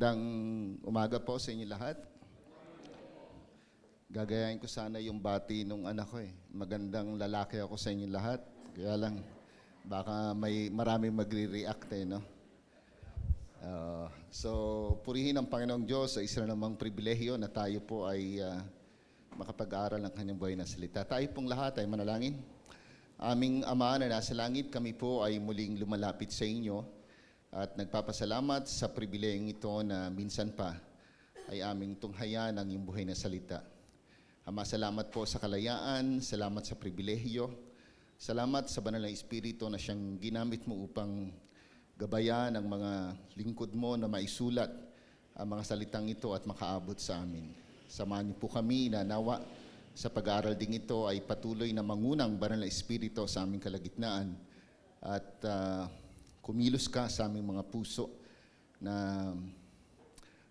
Magandang umaga po sa inyo lahat. Gagayahin ko sana yung bati nung anak ko eh. Magandang lalaki ako sa inyo lahat. Kaya lang, baka maraming magre-react eh, no? So, purihin ang Panginoong Diyos sa isa namang pribilehiyo na tayo po ay makapag-aaral ng Kanyang buhay na salita. Tayo pong lahat ay manalangin. Aming Ama na nasa langit, kami po ay muling lumalapit sa inyo at nagpapasalamat sa pribilehiyong ito na minsan pa ay aming tunghayan ang iyong buhay na salita. Ama, salamat po sa kalayaan, salamat sa pribilehiyo, salamat sa banal na Espiritu na siyang ginamit mo upang gabayan ang mga lingkod mo na maisulat ang mga salitang ito at makaabot sa amin. Samahan niyo po kami na nawa sa pag-aaral ding ito ay patuloy na mangunang banal na Espiritu sa aming kalagitnaan at kumilos ka sa aming mga puso na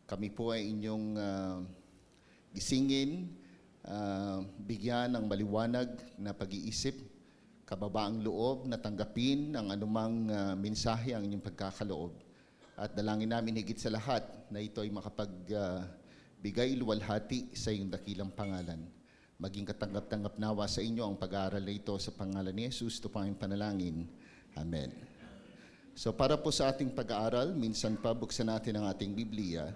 kami po ay inyong gisingin, bigyan ng maliwanag na pag-iisip, kababaang loob na tanggapin ang anumang mensahe ang inyong pagkakaloob. At dalangin namin higit sa lahat na ito ay makapagbigay luwalhati sa iyong dakilang pangalan. Maging katanggap-tanggap nawa sa inyo ang pag-aaral na ito sa pangalan ni Jesus. Ito pa ang panalangin. Amen. So para po sa ating pag-aaral, minsan pa buksan natin ang ating Biblia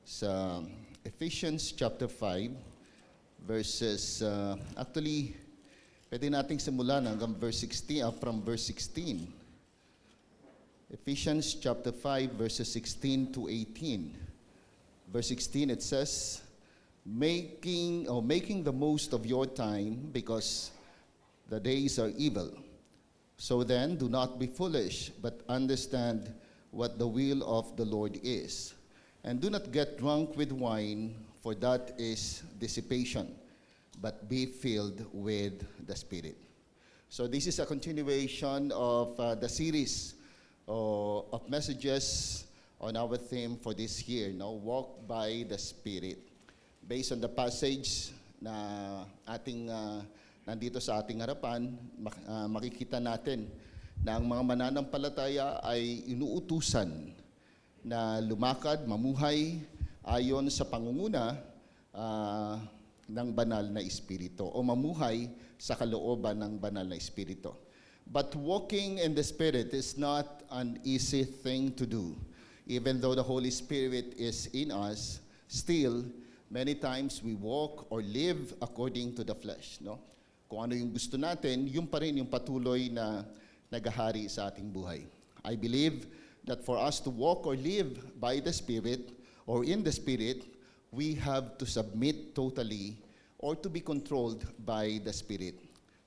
sa Ephesians chapter 5 verses, pwede nating simulan hanggang verse 16, from verse 16. Ephesians chapter 5 verses 16 to 18. Verse 16 it says, making the most of your time because the days are evil. So then, do not be foolish, but understand what the will of the Lord is. And do not get drunk with wine, for that is dissipation, but be filled with the Spirit. So this is a continuation of the series of messages on our theme for this year, Walk by the Spirit. Based on the passage na ating nandito sa ating harapan, makikita natin na ang mga mananampalataya ay inuutusan na lumakad, mamuhay ayon sa pangunguna ng banal na Espiritu o mamuhay sa kalooban ng banal na Espiritu. But walking in the Spirit is not an easy thing to do. Even though the Holy Spirit is in us, still, many times we walk or live according to the flesh, Kung ano yung gusto natin, yung pa rin yung patuloy na naghahari sa ating buhay. I believe that for us to walk or live by the Spirit or in the Spirit, we have to submit totally or to be controlled by the Spirit.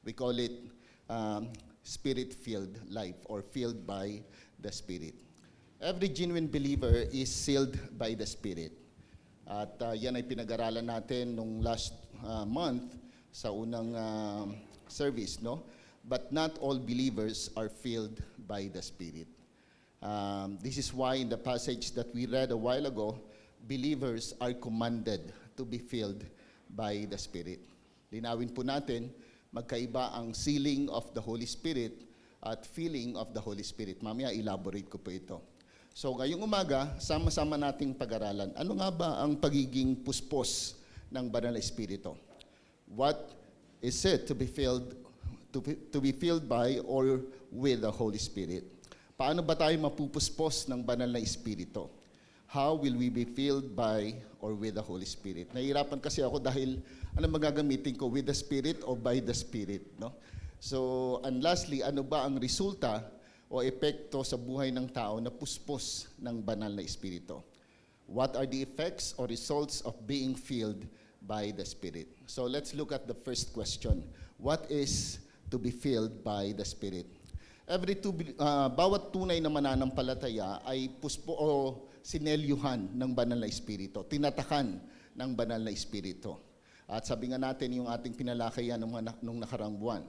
We call it Spirit-filled life or filled by the Spirit. Every genuine believer is sealed by the Spirit. At yan ay pinag-aralan natin nung last month sa unang service, But not all believers are filled by the Spirit. This is why in the passage that we read a while ago, believers are commanded to be filled by the Spirit. Linawin po natin, magkaiba ang sealing of the Holy Spirit at filling of the Holy Spirit. Mamaya elaborate ko po ito. So ngayong umaga, sama-sama nating pag-aralan. Ano nga ba ang pagiging puspos ng banal na Espiritu? What is it to be filled by or with the Holy Spirit? Paano ba tayo mapupuspos ng banal na Espiritu? How will we be filled by or with the Holy Spirit? Nahihirapan kasi ako dahil ano magagamitin ko, with the Spirit or by the Spirit, So, and lastly, ano ba ang resulta o epekto sa buhay ng tao na puspos ng banal na Espiritu? What are the effects or results of being filled by the Spirit? So let's look at the first question. What is to be filled by the Spirit? Bawat tunay na mananampalataya ay puspo o sinelyuhan ng banal na Espiritu, tinatakan ng banal na Espiritu. At sabi nga natin yung ating pinalakayan nung nakarang buwan,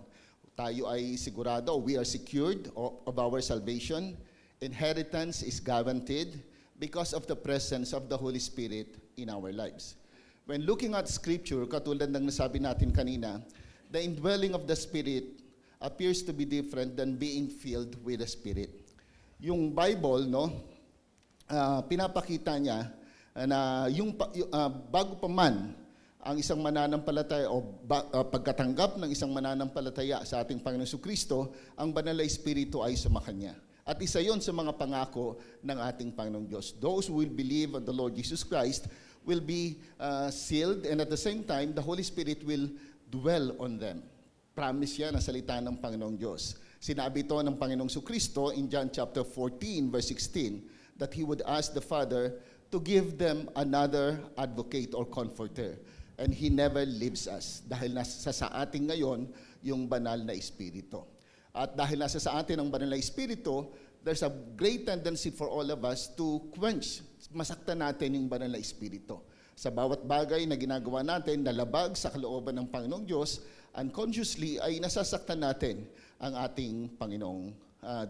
tayo ay sigurado, we are secured of our salvation. Inheritance is guaranteed because of the presence of the Holy Spirit in our lives. When looking at Scripture, katulad ng nasabi natin kanina, the indwelling of the Spirit appears to be different than being filled with the Spirit. Yung Bible, pinapakita niya na bago pa man ang isang mananampalataya o pagkatanggap ng isang mananampalataya sa ating Panginoon Jesucristo, ang Banal na Espiritu ay sumakanya. At isa yon sa mga pangako ng ating Panginoong Diyos. Those who will believe on the Lord Jesus Christ will be sealed, and at the same time, the Holy Spirit will dwell on them. Promise yan ang salita ng Panginoong Diyos. Sinabi ito ng Panginoong Jesucristo in John chapter 14, verse 16, that He would ask the Father to give them another advocate or comforter. And He never leaves us. Dahil nasa sa atin ngayon yung banal na Espiritu. At dahil nasa sa atin ang banal na Espiritu, there's a great tendency for all of us to quench, masaktan natin yung banal na Espiritu. Sa bawat bagay na ginagawa natin, nalabag sa kalooban ng Panginoong Diyos, unconsciously ay nasasaktan natin ang ating Panginoong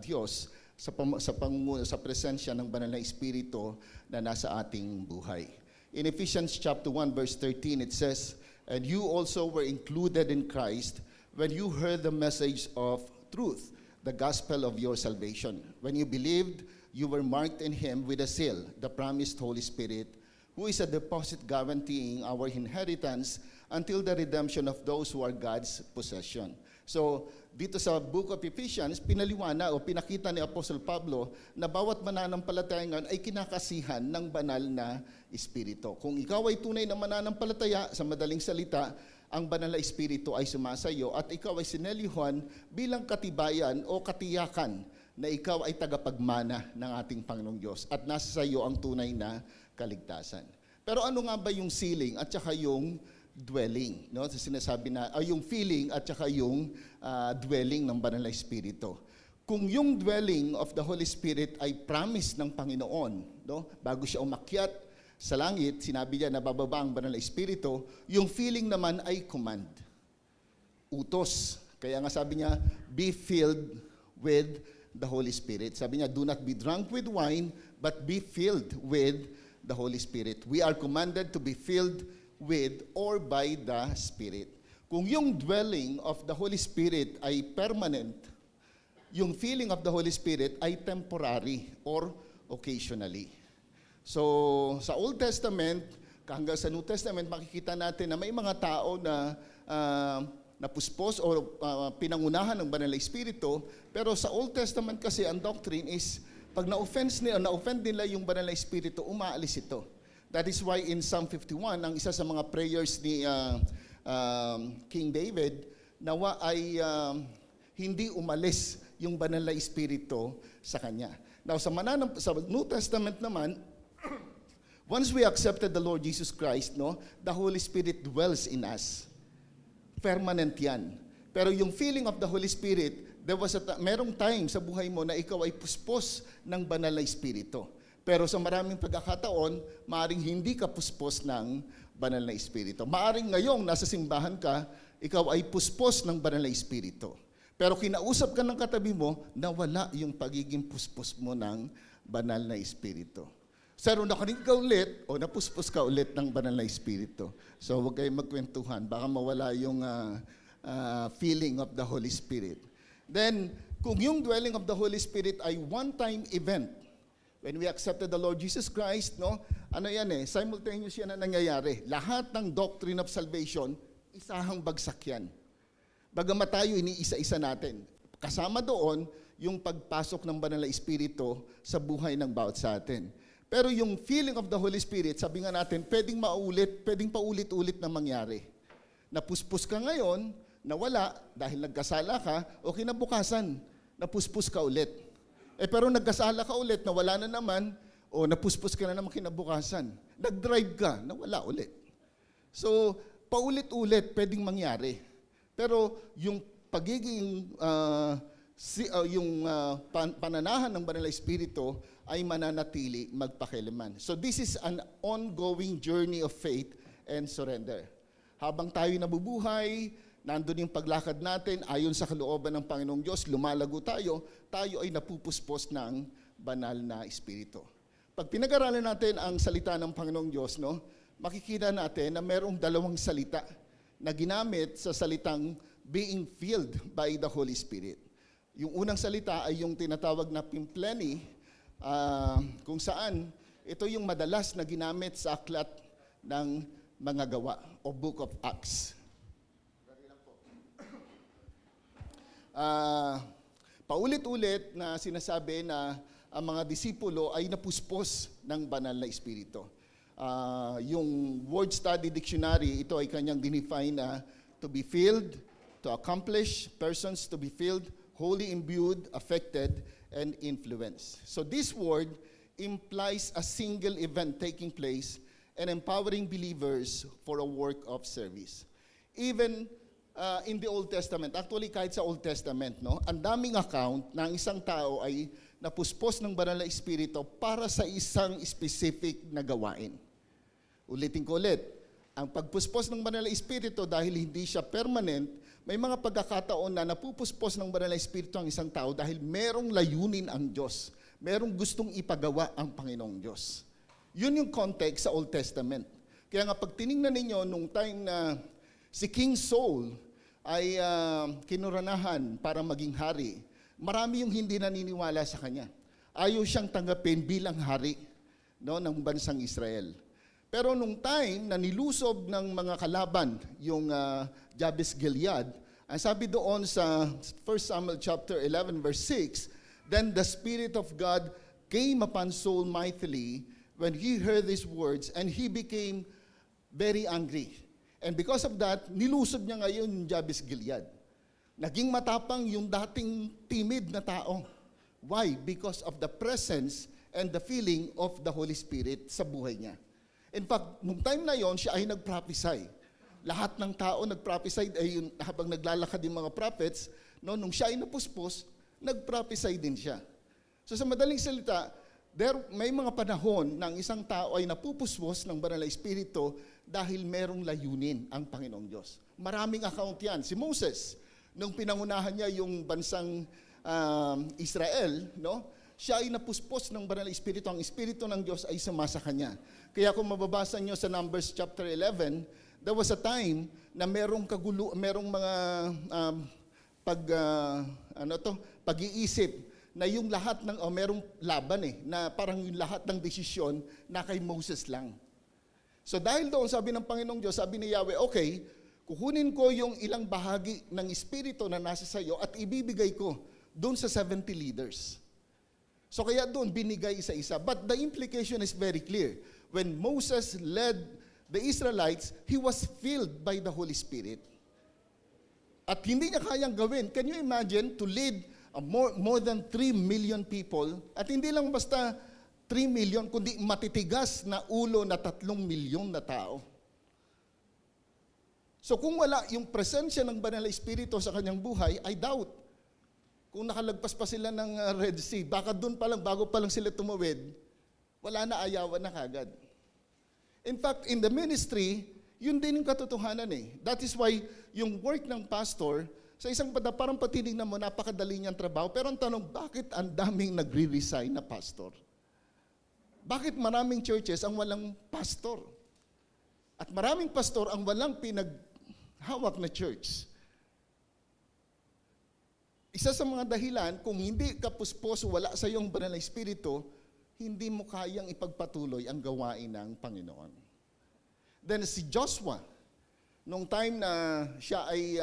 Diyos sa presensya ng banal na Espiritu na nasa ating buhay. In Ephesians chapter 1 verse 13 it says, "And you also were included in Christ when you heard the message of truth, the gospel of your salvation. When you believed, you were marked in Him with a seal, the promised Holy Spirit, who is a deposit guaranteeing our inheritance until the redemption of those who are God's possession." So, dito sa Book of Ephesians, pinaliwana o pinakita ni Apostle Pablo na bawat mananampalataya ngayon ay kinakasihan ng banal na Espiritu. Kung ikaw ay tunay na mananampalataya, sa madaling salita, ang banal na Espiritu ay sumasayo at ikaw ay sinelihuan bilang katibayan o katiyakan na ikaw ay tagapagmana ng ating Panginoong Diyos at nasa sa iyo ang tunay na kaligtasan. Pero ano nga ba yung sealing at saka yung dwelling, no? So sinasabi na yung feeling at saka yung dwelling ng banal na Espiritu. Kung yung dwelling of the Holy Spirit ay promise ng Panginoon, no? Bago siya umakyat sa langit, sinabi niya na bababa ang banal na Espiritu, yung feeling naman ay command. Utos. Kaya nga sabi niya, be filled with the Holy Spirit. Sabi niya, do not be drunk with wine, but be filled with the Holy Spirit. We are commanded to be filled with or by the Spirit. Kung yung dwelling of the Holy Spirit ay permanent, yung feeling of the Holy Spirit ay temporary or occasionally. So, sa Old Testament, hanggang sa New Testament, makikita natin na may mga tao na napuspos o pinangunahan ng banal na Espiritu, pero sa Old Testament kasi ang doctrine is, pag na-offend nila yung banal na Espiritu, umaalis ito. That is why in Psalm 51, ang isa sa mga prayers ni King David, nawa ay hindi umalis yung banal na Espiritu sa kanya. Now, sa New Testament naman, once we accepted the Lord Jesus Christ, no, the Holy Spirit dwells in us. Permanent yan. Pero yung feeling of the Holy Spirit, merong time sa buhay mo na ikaw ay puspos ng banal na Espiritu. Pero sa maraming pagkakataon, maaring hindi ka puspos ng banal na Espiritu. Maaring ngayong nasa simbahan ka, ikaw ay puspos ng banal na Espiritu. Pero kinausap ka ng katabi mo, nawala yung pagiging puspos mo ng banal na Espiritu. Saro na ka ulit o napuspos ka ulit ng banal na Espiritu. So huwag kayong magkwentuhan, baka mawala yung feeling of the Holy Spirit. Then, kung yung dwelling of the Holy Spirit ay one-time event, when we accepted the Lord Jesus Christ, no, simultaneous yan na nangyayari. Lahat ng doctrine of salvation, isahang bagsak yan. Bagamat tayo iniisa-isa natin. Kasama doon, yung pagpasok ng banal na Espiritu sa buhay ng bawat sa atin. Pero yung feeling of the Holy Spirit, sabi nga natin, pwedeng paulit-ulit na mangyari. Napuspos ka ngayon, nawala dahil nagkasala ka, o kinabukasan, napuspos ka ulit. Pero nagkasala ka ulit, nawala na naman, o napuspos ka na naman kinabukasan. Nag-drive ka, nawala ulit. So, paulit-ulit pwedeng mangyari. Pero yung pagiging, pananahan ng banal na Espiritu ay mananatili magpakailanman. So this is an ongoing journey of faith and surrender. Habang tayo nabubuhay, nandun yung paglakad natin, ayon sa kalooban ng Panginoong Diyos, lumalago tayo ay napupuspos ng banal na Espiritu. Pag pinag-aralan natin ang salita ng Panginoong Diyos, no, makikita natin na merong dalawang salita na ginamit sa salitang being filled by the Holy Spirit. Yung unang salita ay yung tinatawag na pimpleni, kung saan ito yung madalas na ginamit sa aklat ng mga gawa o Book of Acts. Paulit-ulit na sinasabi na ang mga disipulo ay napuspos ng banal na Espiritu. Yung word study dictionary, ito ay kanyang dinefine na to be filled, to accomplish, persons to be filled, wholly imbued, affected, and influenced. So this word implies a single event taking place and empowering believers for a work of service. Even in the Old Testament, actually kahit sa Old Testament, no, ang daming account na ang isang tao ay napuspos ng banal na Espiritu para sa isang specific na gawain. Ulitin ko ulit, ang pagpuspos ng banal na Espiritu dahil hindi siya permanent, may mga pagkakataon na napupuspos ng banal na Espiritu ang isang tao dahil merong layunin ang Diyos. Merong gustong ipagawa ang Panginoong Diyos. Yun yung context sa Old Testament. Kaya nga pag tiningnan ninyo nung time na si King Saul ay kinuranahan para maging hari, marami yung hindi naniniwala sa kanya. Ayaw siyang tanggapin bilang hari, no, ng bansang Israel. Pero nung time na nilusob ng mga kalaban yung Jabes Gilead, ang sabi doon sa 1 Samuel chapter 11 verse 6, then the Spirit of God came upon Saul mightily when he heard these words, and he became very angry. And because of that, nilusob niya ngayon yung Jabes Gilead. Naging matapang yung dating timid na tao. Why? Because of the presence and the feeling of the Holy Spirit sa buhay niya. In fact, nung time na yon, siya ay nag-prophesy. Lahat ng tao nag-prophesy, ay yun, habang naglalakad yung mga prophets, no, nung siya ay napuspos, nag-prophesy din siya. So sa madaling salita, may mga panahon na ang isang tao ay napupuspos ng banal na Espiritu dahil merong layunin ang Panginoong Diyos. Maraming account yan. Si Moses, nung pinangunahan niya yung bansang Israel, no, siya ay napuspos ng banal na Espiritu. Ang Espiritu ng Diyos ay sumasa kanya. Kaya kung mababasa nyo sa Numbers chapter 11, there was a time na merong mga pag-iisip na yung lahat ng merong laban na parang yung lahat ng desisyon na kay Moses lang. So dahil doon, sabi ng Panginoong Diyos, sabi ni Yahweh, okay, kukunin ko yung ilang bahagi ng Espiritu na nasa sayo at ibibigay ko doon sa 70 leaders. So kaya doon binigay isa-isa. But the implication is very clear. When Moses led the Israelites, he was filled by the Holy Spirit. At hindi niya kayang gawin. Can you imagine to lead more than 3 million people? At hindi lang basta 3 million, kundi matitigas na ulo na 3 milyon na tao. So kung wala yung presensya ng banal na Espiritu sa kanyang buhay, I doubt. Kung nakalagpas pa sila ng Red Sea, baka doon pa lang, bago pa lang sila tumawid, wala na, ayawan na kagad. In fact, in the ministry, yun din yung katotohanan That is why yung work ng pastor, sa isang parang patinignan mo, napakadali niyang trabaho. Pero ang tanong, bakit ang daming nagre-resign na pastor? Bakit maraming churches ang walang pastor? At maraming pastor ang walang pinaghawak na church? Isa sa mga dahilan, kung hindi ka puspos, wala sa iyong banal na Espiritu, hindi mo kayang ipagpatuloy ang gawain ng Panginoon. Then si Joshua, nung time na siya ay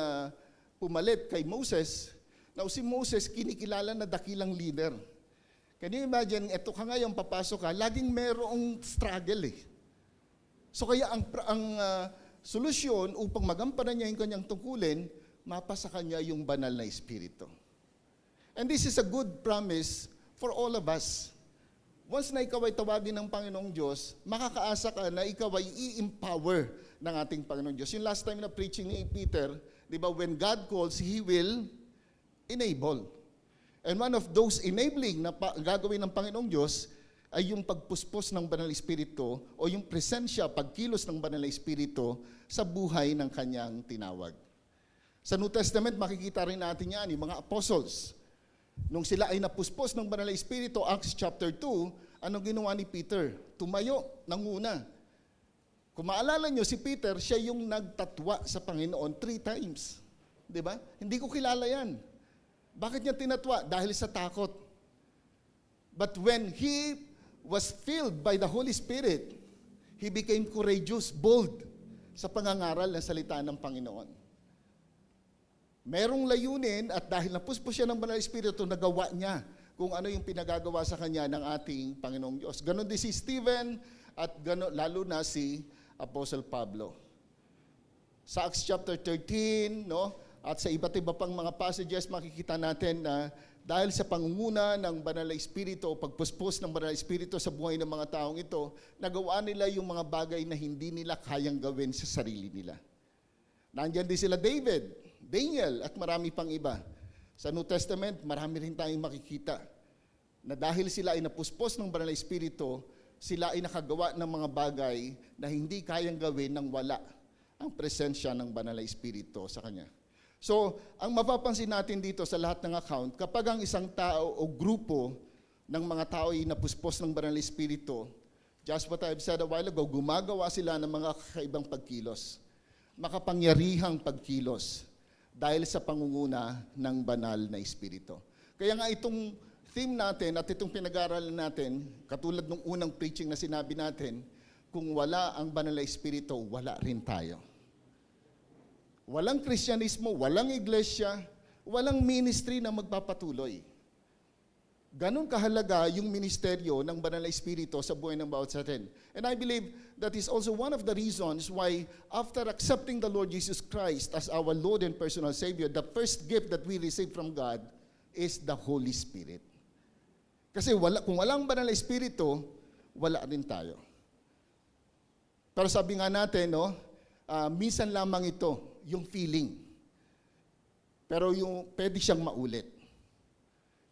pumalit kay Moses, now si Moses kinikilala na dakilang leader. Can you imagine, eto ka ngayon, papasok ka, laging merong struggle So kaya ang solusyon upang magampanan niya yung kanyang tungkulin, mapasa kanya yung banal na Espiritu. And this is a good promise for all of us. Once na ikaw ay tawagin ng Panginoong Diyos, makakaasa ka na ikaw ay i-empower ng ating Panginoong Diyos. Yung last time na preaching ni Peter, di ba, when God calls, He will enable. And one of those enabling na gagawin ng Panginoong Diyos ay yung pagpuspos ng Banal na Espiritu o yung presensya, pagkilos ng Banal na Espiritu sa buhay ng kanyang tinawag. Sa New Testament, makikita rin natin yan, yung mga apostles. Nung sila ay napuspos ng Banal na Espiritu, Acts chapter 2, anong ginawa ni Peter? Tumayo, nanguna. Kung maalala nyo, si Peter, siya yung nagtatwa sa Panginoon 3 times. Di ba? Hindi ko kilala yan. Bakit niya tinatwa? Dahil sa takot. But when he was filled by the Holy Spirit, he became courageous, bold sa pangangaral ng salita ng Panginoon. Merong layunin at dahil napuspos siya ng Banal na Espiritu, nagawa niya kung ano yung pinagagawa sa kanya ng ating Panginoong Diyos. Ganon din si Stephen at lalo na si Apostle Pablo. Sa Acts chapter 13, no, at sa iba't iba pang mga passages, makikita natin na dahil sa pangunguna ng Banal na Espiritu o pagpuspos ng Banal na Espiritu sa buhay ng mga taong ito, nagawa nila yung mga bagay na hindi nila kayang gawin sa sarili nila. Nandiyan din sila David, Daniel, at marami pang iba. Sa New Testament, marami rin tayong makikita na dahil sila ay napuspos ng Banal na Espiritu, sila ay nakagawa ng mga bagay na hindi kayang gawin nang wala ang presensya ng Banal na Espiritu sa kanya. So, ang mapapansin natin dito sa lahat ng account, kapag ang isang tao o grupo ng mga tao ay napuspos ng Banal na Espiritu, just what I've said a while ago, gumagawa sila ng mga kakaibang pagkilos, makapangyarihang pagkilos, dahil sa pangunguna ng Banal na Espiritu. Kaya nga itong theme natin at itong pinag-aaralan natin, katulad ng unang preaching na sinabi natin, kung wala ang Banal na Espiritu, wala rin tayo. Walang Kristyanismo, walang iglesia, walang ministry na magpapatuloy. Ganon kahalaga yung ministeryo ng Banal na Espiritu sa buhay ng bawat sa atin. And I believe that is also one of the reasons why after accepting the Lord Jesus Christ as our Lord and personal Savior, the first gift that we receive from God is the Holy Spirit. Kasi kung walang Banal na Espiritu, wala rin tayo. Pero sabi nga natin, no, minsan lamang ito, yung feeling. Pero pwede siyang maulit.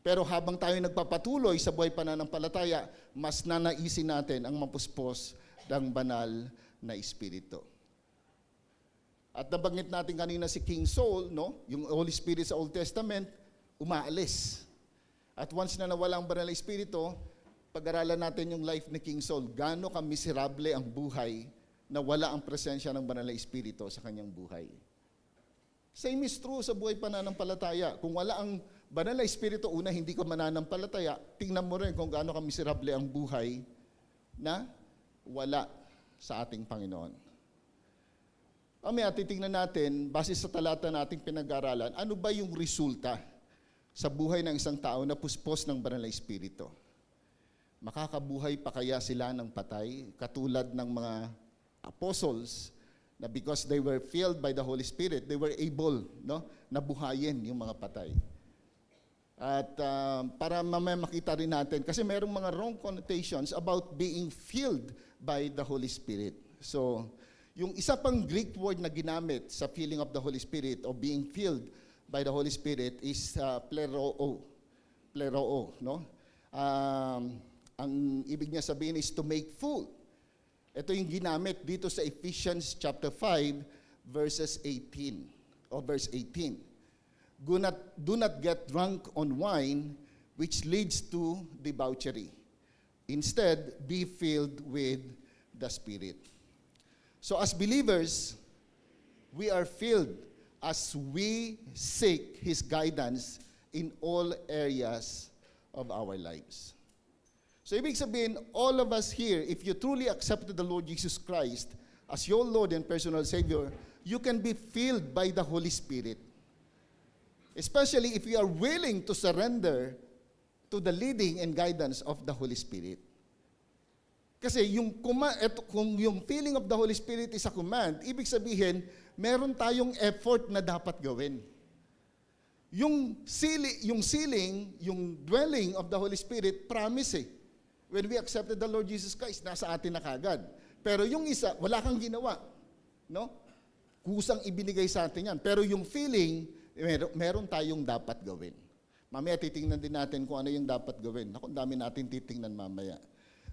Pero habang tayo nagpapatuloy sa buhay pananampalataya, mas nanaisin natin ang mapuspos ng Banal na Espiritu. At nabanggit natin kanina si King Saul, no? Yung Holy Spirit sa Old Testament, umaalis. At once na nawala ang Banal na Espiritu, pag-aralan natin yung life ni King Saul, gaano ka-miserable ang buhay na wala ang presensya ng Banal na Espiritu sa kanyang buhay. Same is true sa buhay pananampalataya. Kung wala ang Banal na Espiritu, una, hindi ka mananampalataya, tingnan mo rin kung gaano ka-miserable ang buhay na wala sa ating Panginoon. Mamaya, titingnan natin, base sa talata nating pinag-aralan, ano ba yung resulta sa buhay ng isang tao na puspos ng Banal na Espiritu? Makakabuhay pa kaya sila ng patay, katulad ng mga apostles, na because they were filled by the Holy Spirit, they were able, no, na buhayin yung mga patay. At para mamaya makita rin natin, kasi mayroong mga wrong connotations about being filled by the Holy Spirit. So, yung isa pang Greek word na ginamit sa filling of the Holy Spirit o being filled by the Holy Spirit is pleroo. Pleroo, no? Ang ibig niya sabihin is to make full. Ito yung ginamit dito sa Ephesians chapter 5 verses 18 o verse 18. Do not get drunk on wine which leads to debauchery. Instead, be filled with the Spirit. So as believers, we are filled as we seek His guidance in all areas of our lives. So ibig sabihin, all of us here, if you truly accepted the Lord Jesus Christ as your Lord and personal Savior, you can be filled by the Holy Spirit. Especially if you are willing to surrender to the leading and guidance of the Holy Spirit. Kasi kung yung feeling of the Holy Spirit is a command, ibig sabihin, meron tayong effort na dapat gawin. Yung sealing, yung dwelling of the Holy Spirit, promise eh. When we accepted the Lord Jesus Christ, nasa atin na kagad. Pero yung isa, wala kang ginawa. No? Kusang ibinigay sa atin yan. Pero yung feeling, meron tayong dapat gawin. Mamaya titingnan din natin kung ano yung dapat gawin. Naku, dami natin titingnan mamaya.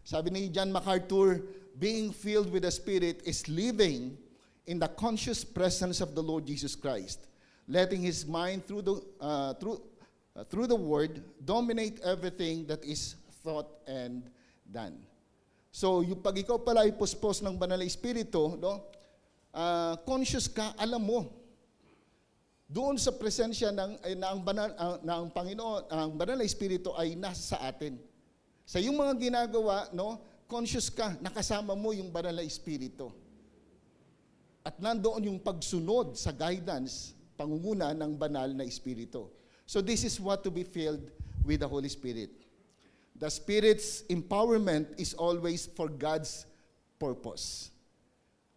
Sabi ni John MacArthur, being filled with the Spirit is living in the conscious presence of the Lord Jesus Christ, letting His mind through the Word dominate everything that is thought and done. So, yung pag ikaw pala ay puspos ng Banal na Espiritu, no, conscious ka, alam mo, doon sa presensya ng Panginoon, ang Banal na Espiritu ay nasa sa atin. Sa iyong mga ginagawa, no, conscious ka, nakasama mo yung banal na Espiritu. At nandoon yung pagsunod sa guidance, pangunguna ng banal na Espiritu. So this is what to be filled with the Holy Spirit. The Spirit's empowerment is always for God's purpose.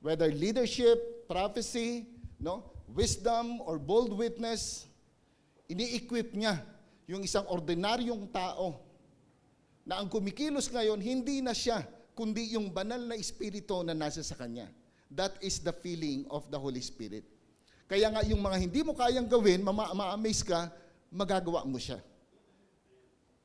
Whether leadership, prophecy, no, wisdom, or bold witness, ini-equip niya yung isang ordinaryong tao na ang kumikilos ngayon, hindi na siya, kundi yung banal na Espiritu na nasa sa kanya. That is the feeling of the Holy Spirit. Kaya nga yung mga hindi mo kayang gawin, ma-amaze ka, magagawa mo siya.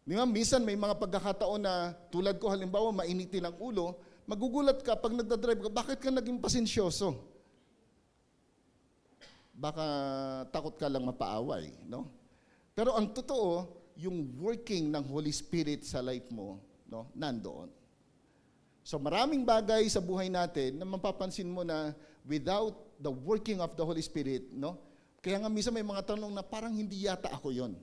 Di ba? Minsan may mga pagkakataon na tulad ko halimbawa mainitin ang ulo, magugulat ka pag nagdadrive ka, bakit ka naging pasensyoso? Baka takot ka lang mapaaway, no? Pero ang totoo, yung working ng Holy Spirit sa life mo, no, nandoon. So maraming bagay sa buhay natin na mapapansin mo na without the working of the Holy Spirit, no? Kaya nga minsan may mga tanong na parang hindi yata ako yon.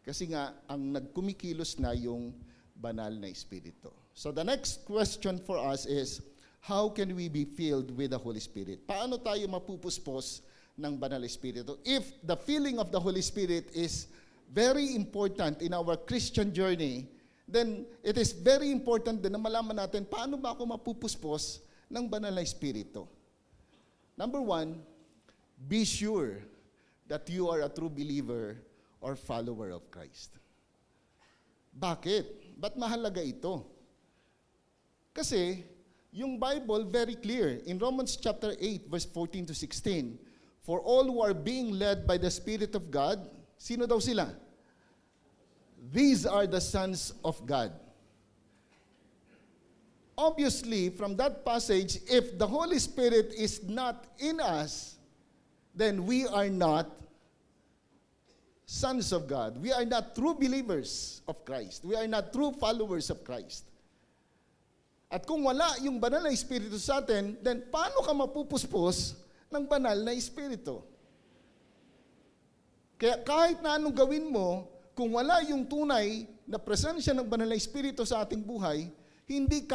Kasi nga, ang nagkumikilos na yung banal na Espiritu. So the next question for us is, how can we be filled with the Holy Spirit? Paano tayo mapupuspos ng banal na Espiritu? If the filling of the Holy Spirit is very important in our Christian journey, then it is very important din na malaman natin paano ba ako mapupuspos ng banal na Espiritu. Number one, be sure that you are a true believer or follower of Christ. Bakit? Ba't mahalaga ito? Kasi, yung Bible very clear. In Romans chapter 8, verse 14 to 16, for all who are being led by the Spirit of God, sino daw sila? These are the sons of God. Obviously, from that passage, if the Holy Spirit is not in us, then we are not sons of God. We are not true believers of Christ. We are not true followers of Christ. At kung wala yung banal na Espiritu sa atin, then paano ka mapupuspos ng banal na Espiritu? Kaya kahit na anong gawin mo, kung wala yung tunay na presensya ng banal na Espiritu sa ating buhay, hindi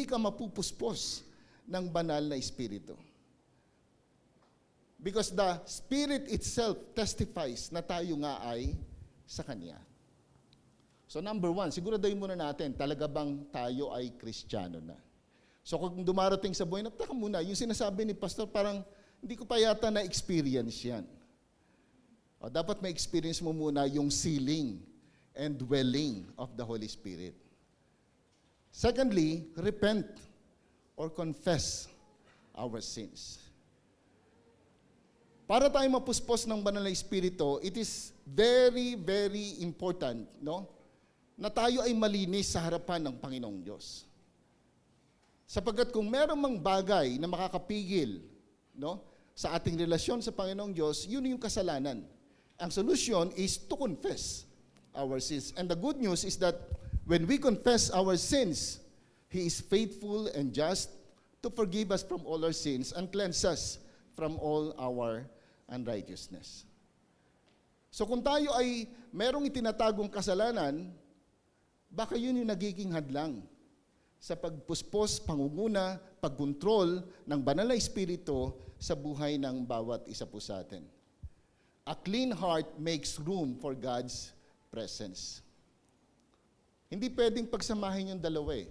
ka mapupuspos ng banal na Espiritu. Because the Spirit itself testifies na tayo nga ay sa Kanya. So number one, siguraduhin muna natin, talaga bang tayo ay Kristiyano na? So kung dumarating sa buhay, napaka muna, yung sinasabi ni Pastor, parang hindi ko pa yata na-experience yan. O, dapat ma-experience mo muna yung sealing and dwelling of the Holy Spirit. Secondly, repent or confess our sins. Para tayo mapuspos ng banal na Espiritu, it is very, very important, no, na tayo ay malinis sa harapan ng Panginoong Diyos. Sapagkat kung meron mang bagay na makakapigil, no, sa ating relasyon sa Panginoong Diyos, yun yung kasalanan. Ang solution is to confess our sins. And the good news is that when we confess our sins, He is faithful and just to forgive us from all our sins and cleanse us from all our unrighteousness. So kung tayo ay merong itinatagong kasalanan, baka yun yung nagiging hadlang sa pagpuspos, pangunguna, pagkontrol ng banal na Espiritu sa buhay ng bawat isa po sa atin. A clean heart makes room for God's presence. Hindi pwedeng pagsamahin yung dalawa eh.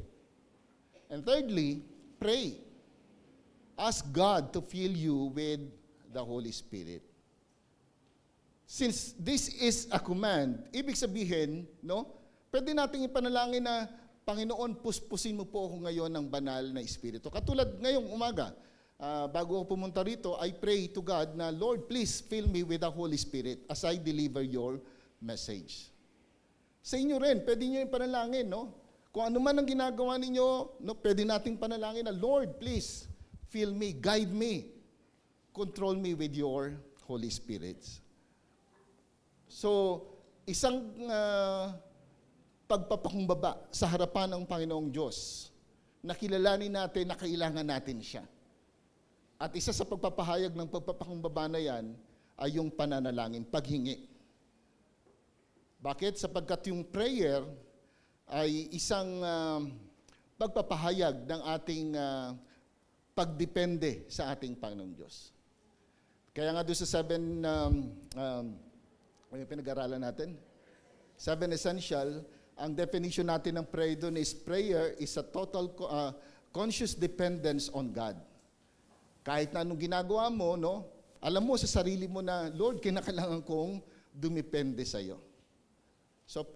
And thirdly, pray. Ask God to fill you with the Holy Spirit. Since this is a command, ibig sabihin, no, pwede nating ipanalangin na, Panginoon, puspusin mo po ako ngayon ng banal na Espiritu. Katulad ngayong umaga, bago ako pumunta rito, I pray to God na, Lord, please fill me with the Holy Spirit as I deliver your message. Sa inyo rin, pwede nyo yung panalangin, no? Kung ano man ang ginagawa ninyo, no, pwede nating panalangin na, Lord, please fill me, guide me, control me with your Holy Spirit. So, isang pagpapakumbaba sa harapan ng Panginoong Diyos, na kilalanin natin na kailangan natin siya. At isa sa pagpapahayag ng pagpapakumbaba na yan ay yung pananalangin, paghingi. Bakit? Sapagkat yung prayer ay isang pagpapahayag ng ating pagdepende sa ating Panginoong Diyos. Kaya nga doon sa ano yung pinag-aralan natin? 7 essential, ang definition natin ng prayer doon is prayer is a total conscious dependence on God. Kahit na anong ginagawa mo, no, alam mo sa sarili mo na, Lord, kinakailangan kong dumepende sa iyo. So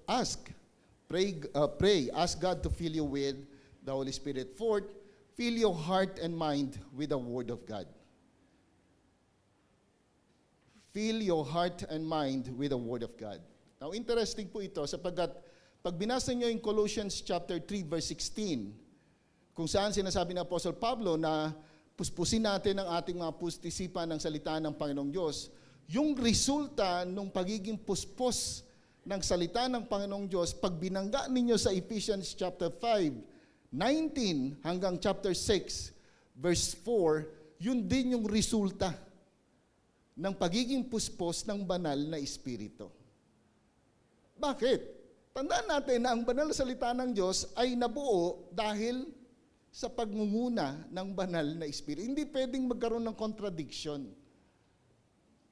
pray, ask God to fill you with the Holy Spirit. Fourth, fill your heart and mind with the Word of God. Fill your heart and mind with the Word of God. Now, interesting po ito sapagkat pag binasa nyo yung Colossians chapter 3 verse 16, kung saan sinasabi ng Apostle Pablo na puspusin natin ang ating mga pustisipan ng salita ng Panginoong Diyos, yung resulta ng pagiging puspos ng salita ng Panginoong Diyos, pag binangga ninyo sa Ephesians chapter 5:19 hanggang chapter 6, verse 4, yun din yung resulta ng pagiging puspos ng banal na Espiritu. Bakit? Tandaan natin na ang banal na salita ng Diyos ay nabuo dahil sa pagmumuna ng banal na Espiritu. Hindi pwedeng magkaroon ng contradiction.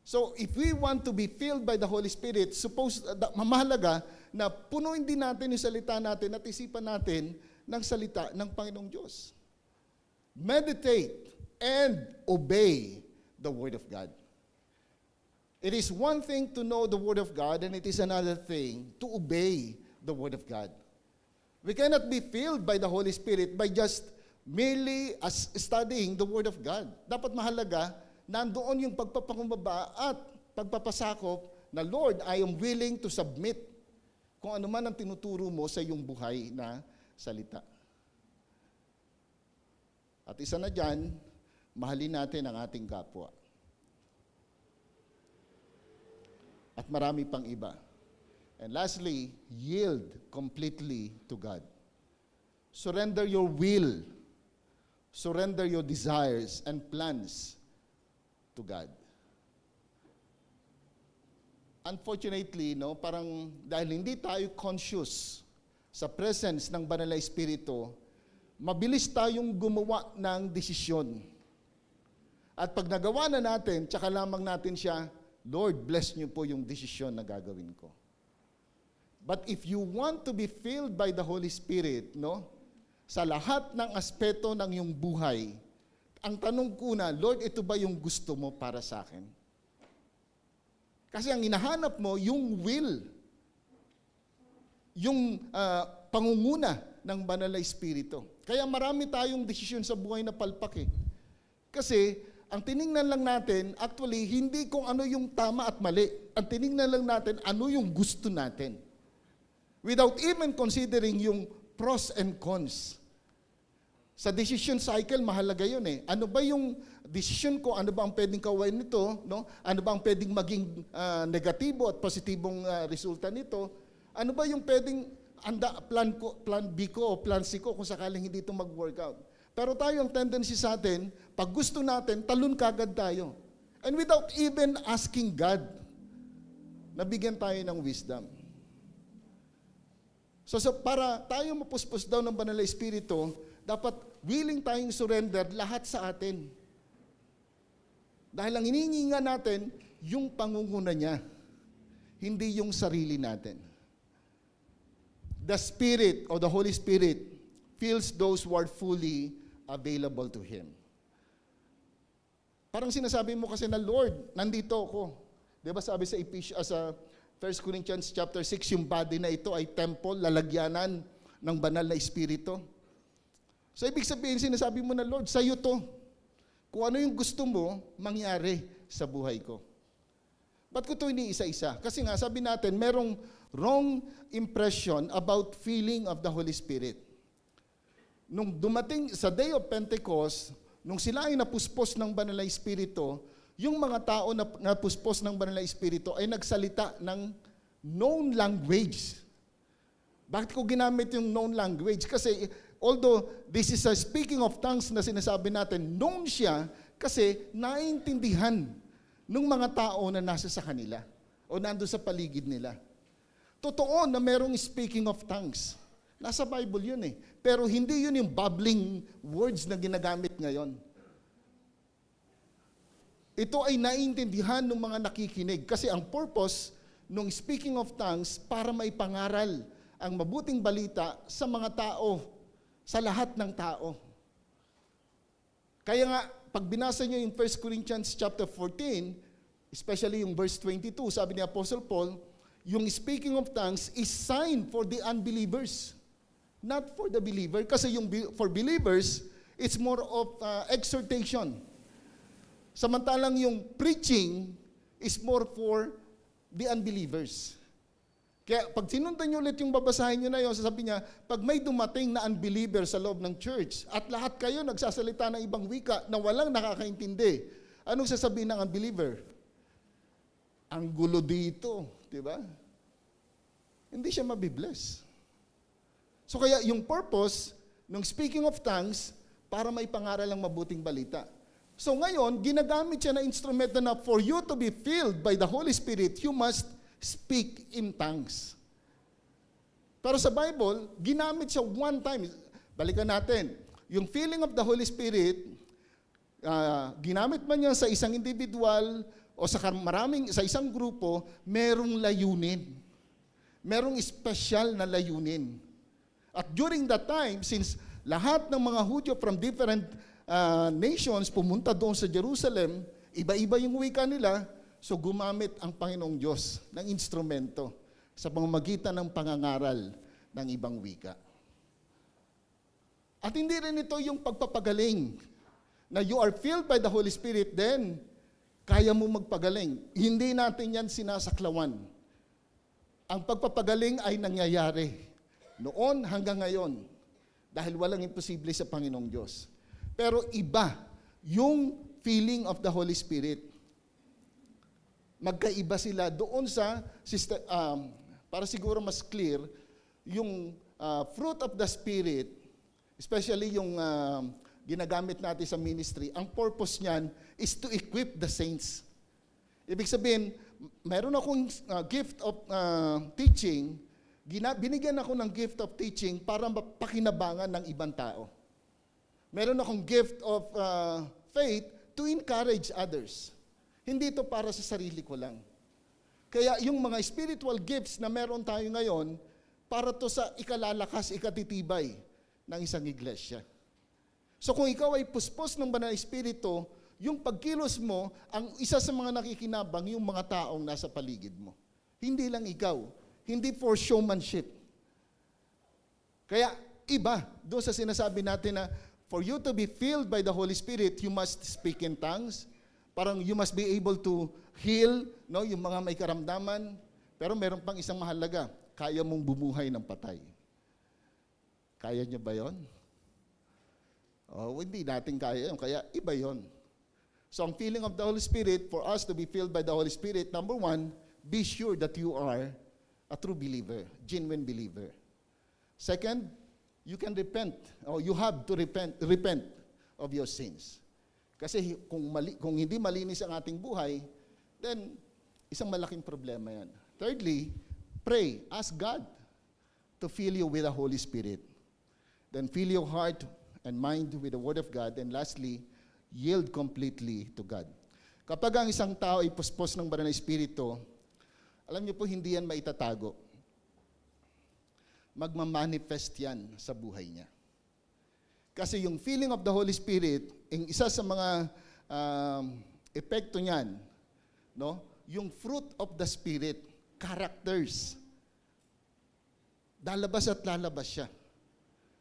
So, if we want to be filled by the Holy Spirit, mahalaga na punuin din natin yung salita natin at isipan natin ng salita ng Panginoong Diyos. Meditate and obey the Word of God. It is one thing to know the Word of God, and it is another thing to obey the Word of God. We cannot be filled by the Holy Spirit by just merely studying the Word of God. Dapat mahalaga, nandoon yung pagpapakumbaba at pagpapasakop na, Lord, I am willing to submit kung ano man ang tinuturo mo sa iyong buhay na salita. At isa na dyan, mahalin natin ang ating kapwa. At marami pang iba. And lastly, yield completely to God. Surrender your will. Surrender your desires and plans to God. Unfortunately, no, parang dahil hindi tayo conscious sa presence ng Banal na Espiritu, mabilis tayong gumawa ng desisyon. At pag nagawa na natin, tsaka lamang natin siya, Lord, bless niyo po yung desisyon na gagawin ko. But if you want to be filled by the Holy Spirit, no, sa lahat ng aspeto ng iyong buhay, ang tanong ko na, Lord, ito ba yung gusto mo para sa akin? Kasi ang hinahanap mo, yung will, yung pangunguna ng Banal na Espiritu. Kaya marami tayong desisyon sa buhay na palpak eh. Kasi, ang tiningnan lang natin, actually, hindi kung ano yung tama at mali. Ang tiningnan lang natin, ano yung gusto natin. Without even considering yung pros and cons. Sa decision cycle, mahalaga yun eh. Ano ba yung decision ko? Ano ba ang pwedeng kawain nito? No? Ano ba ang pwedeng maging negatibo at positibong resulta nito? Ano ba yung pwedeng plan B ko o plan C ko kung sakaling hindi ito mag-workout? Pero tayo, ang tendency sa atin, pag gusto natin, talon kagad tayo. And without even asking God, nabigyan tayo ng wisdom. So para tayo mapuspos daw ng Banal na Espiritu, dapat willing tayong surrender lahat sa atin. Dahil ang hinihingi nga natin, yung pangunguna niya, hindi yung sarili natin. The Spirit or the Holy Spirit fills those who are fully available to Him. Parang sinasabi mo kasi na, Lord, nandito ako. Di ba sabi sa 1 Corinthians chapter 6, yung body na ito ay temple, lalagyanan ng banal na Espiritu. So ibig sabihin, sinasabi mo na, Lord, sa'yo to. Kung ano yung gusto mo, mangyari sa buhay ko. Ba't ko ito iniisa-isa? Kasi nga, sabi natin, merong wrong impression about feeling of the Holy Spirit. Nung dumating sa Day of Pentecost, nung sila ay napuspos ng Banal na Espiritu, yung mga tao na napuspos ng Banal na Espiritu ay nagsalita ng known language. Bakit ko ginamit yung known language? Kasi although this is a speaking of tongues na sinasabi natin, known siya kasi naiintindihan ng mga tao na nasa sa kanila o nando sa paligid nila. Totoo na merong speaking of tongues. Nasa Bible yun eh. Pero hindi yun yung bubbling words na ginagamit ngayon. Ito ay naiintindihan ng mga nakikinig. Kasi ang purpose ng speaking of tongues para maipangaral ang mabuting balita sa mga tao, sa lahat ng tao. Kaya nga, pag binasa nyo yung 1 Corinthians chapter 14, especially yung verse 22, sabi ni Apostle Paul, yung speaking of tongues is sign for the unbelievers, not for the believer. Kasi for believers, it's more of exhortation. Samantalang yung preaching is more for the unbelievers. Kaya pag sinundan nyo ulit yung babasahin nyo na yun, sasabi niya, pag may dumating na unbeliever sa loob ng church at lahat kayo nagsasalita ng ibang wika na walang nakakaintindi, anong sasabihin ng unbeliever? Ang gulo dito, di ba? Hindi siya mabibless. So kaya yung purpose ng speaking of tongues para may pangaral ang mabuting balita. So ngayon, ginagamit siya na instrumento na for you to be filled by the Holy Spirit, you must speak in tongues. Pero sa Bible, ginamit siya one time. Balikan natin. Yung feeling of the Holy Spirit, ginamit man niya sa isang individual o sa isang grupo, merong layunin. Merong special na layunin. At during that time, since lahat ng mga Hudyo from different nations pumunta doon sa Jerusalem, iba-iba yung wika nila, so gumamit ang Panginoong Diyos ng instrumento sa pamamagitan ng pangangaral ng ibang wika. At hindi rin ito yung pagpapagaling na you are filled by the Holy Spirit, then kaya mo magpagaling. Hindi natin yan sinasaklawan. Ang pagpapagaling ay nangyayari noon hanggang ngayon dahil walang imposible sa Panginoong Diyos. Pero iba yung feeling of the Holy Spirit. Magkaiba sila doon sa para siguro mas clear, yung fruit of the Spirit, especially yung ginagamit natin sa ministry, ang purpose niyan is to equip the saints. Ibig sabihin, meron akong gift of teaching, binigyan ako ng gift of teaching para mapakinabangan ng ibang tao. Meron akong gift of faith to encourage others. Hindi ito para sa sarili ko lang. Kaya yung mga spiritual gifts na meron tayo ngayon, para to sa ikalalakas, ikatitibay ng isang iglesia. So kung ikaw ay puspos ng Banal na Espiritu, yung pagkilos mo, ang isa sa mga nakikinabang, yung mga taong nasa paligid mo. Hindi lang ikaw. Hindi for showmanship. Kaya iba, doon sa sinasabi natin na for you to be filled by the Holy Spirit, you must speak in tongues. Parang you must be able to heal, no, yung mga may karamdaman. Pero meron pang isang mahalaga, kaya mong bumuhay ng patay. Kaya niyo ba yon? Oh, hindi natin kaya yun, kaya iba yon. So ang feeling of the Holy Spirit, for us to be filled by the Holy Spirit, number one, be sure that you are a true believer, genuine believer. Second, you can repent, or you have to repent of your sins. Kasi kung hindi malinis ang ating buhay, then isang malaking problema yan. Thirdly, pray, ask God to fill you with the Holy Spirit. Then fill your heart and mind with the Word of God. And lastly, yield completely to God. Kapag ang isang tao ay puspos ng Banal na Espiritu, alam niyo po, hindi yan maitatago. Magmamanifest yan sa buhay niya. Kasi yung feeling of the Holy Spirit, yung isa sa mga epekto niyan, no? Yung fruit of the Spirit, characters. Lalabas at lalabas siya.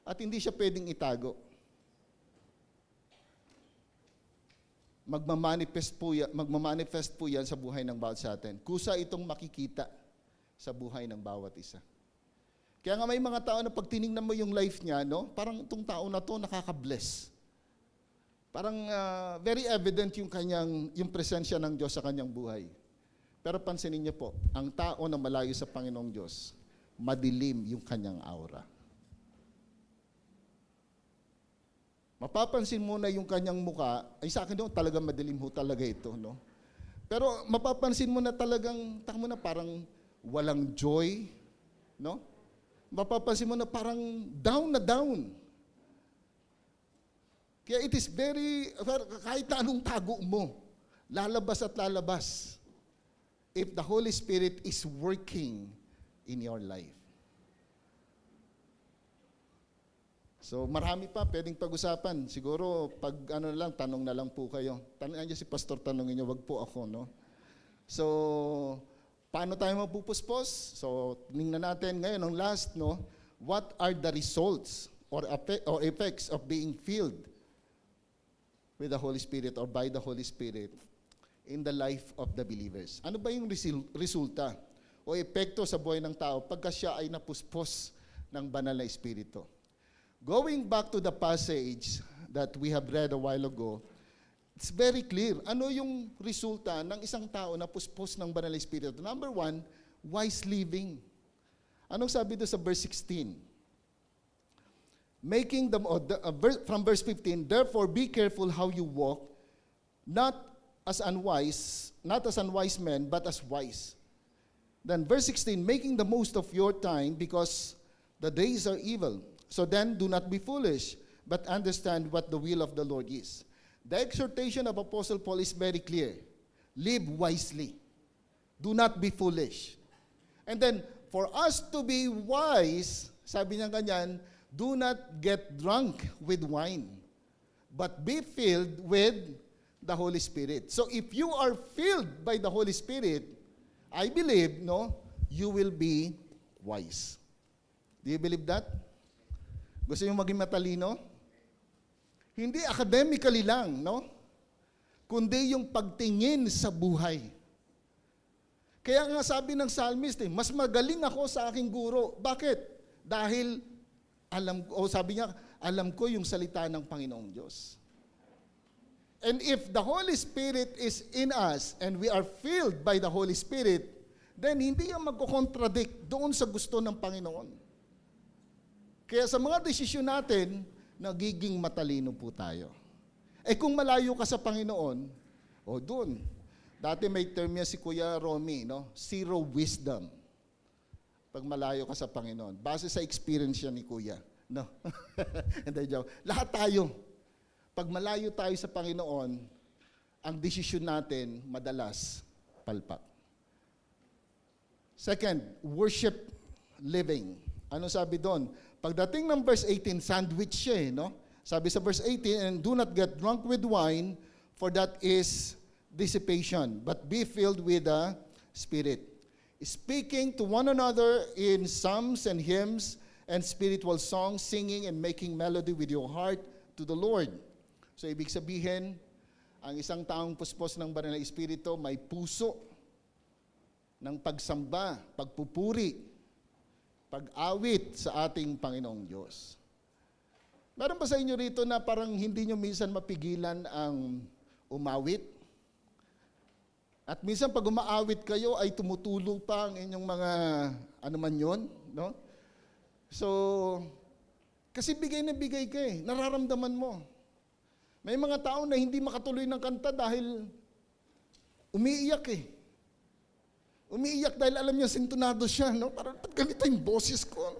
At hindi siya pwedeng itago. Magmamanifest po yan sa buhay ng bawat sa atin. Kusa itong makikita sa buhay ng bawat isa. Kaya nga may mga tao na pag tinignan mo yung life niya, no, parang itong tao na to nakaka-bless. Parang very evident yung presensya ng Diyos sa kanyang buhay. Pero pansinin niyo po, ang tao na malayo sa Panginoong Diyos, madilim yung kanyang aura. Mapapansin mo na yung kanyang muka, ay sa akin doon talagang madilim ho talaga ito, no? Pero mapapansin mo na talagang, parang walang joy, No? Mapapansin mo na parang down na down. Kaya it is kahit na anong tago mo, lalabas at lalabas if the Holy Spirit is working in your life. So marami pa pwedeng pag-usapan. Siguro pag tanong na lang po kayo. Tanongin niyo si Pastor, tanongin niyo, wag po ako, no? So, paano tayo mapupuspos? So, tingnan natin ngayon ang last, no? What are the results or effects of being filled with the Holy Spirit or by the Holy Spirit in the life of the believers? Ano ba yung resulta o epekto sa buhay ng tao pagka siya ay napuspos ng banal na Espiritu? Going back to the passage that we have read a while ago, it's very clear. Ano yung resulta ng isang tao na puspos ng banal na Espiritu? Number 1, wise living. Anong sabi doon sa verse 16? From verse 15, therefore be careful how you walk, not as unwise men, but as wise. Then verse 16, making the most of your time because the days are evil. So then do not be foolish, but understand what the will of the Lord is. The exhortation of Apostle Paul is very clear. Live wisely. Do not be foolish. And then, for us to be wise, sabi niya ganyan, do not get drunk with wine, but be filled with the Holy Spirit. So if you are filled by the Holy Spirit, I believe, no, you will be wise. Do you believe that? Gusto niyo maging matalino? Hindi academically lang, no? Kundi yung pagtingin sa buhay. Kaya nga sabi ng psalmist, mas magaling ako sa aking guro. Bakit? Dahil sabi niya, alam ko yung salita ng Panginoong Diyos. And if the Holy Spirit is in us and we are filled by the Holy Spirit, then hindi yan magko-contradict doon sa gusto ng Panginoon. Kaya sa mga desisyon natin, nagiging matalino po tayo. Kung malayo ka sa Panginoon, doon. Dati may term yan si Kuya Romy, no? Zero wisdom. Pag malayo ka sa Panginoon. Base sa experience yan ni Kuya. No? Hindi, joke. Lahat tayo. Pag malayo tayo sa Panginoon, ang desisyon natin, madalas, palpak. Second, worship living. Ano sabi doon? Pagdating ng verse 18, sandwich siya, no? Sabi sa verse 18, and do not get drunk with wine, for that is dissipation, but be filled with the Spirit. Speaking to one another in psalms and hymns and spiritual songs, singing and making melody with your heart to the Lord. So ibig sabihin, ang isang taong puspos ng banal na Espiritu may puso ng pagsamba, pagpupuri, pag-awit sa ating Panginoong Diyos. Meron ba sa inyo rito na parang hindi nyo minsan mapigilan ang umawit? At minsan pag umaawit kayo ay tumutulong pa ang inyong mga ano man yun, no? So, kasi bigay na bigay ka nararamdaman mo. May mga tao na hindi makatuloy ng kanta dahil umiiyak Umiiyak dahil alam niya sintonado siya, no? Parang ganito yung boses ko.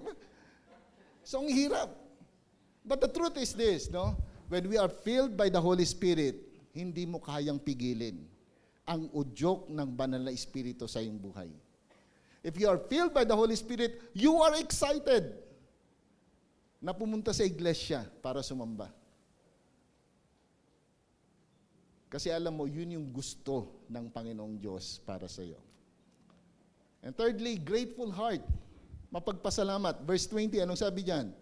So, ang hirap. But the truth is this, no? When we are filled by the Holy Spirit, hindi mo kayang pigilin ang udyok ng banal na Espiritu sa iyong buhay. If you are filled by the Holy Spirit, you are excited na pumunta sa iglesia para sumamba. Kasi alam mo, yun yung gusto ng Panginoong Diyos para sa iyo. And thirdly, grateful heart. Mapagpasalamat. Verse 20, anong sabi diyan?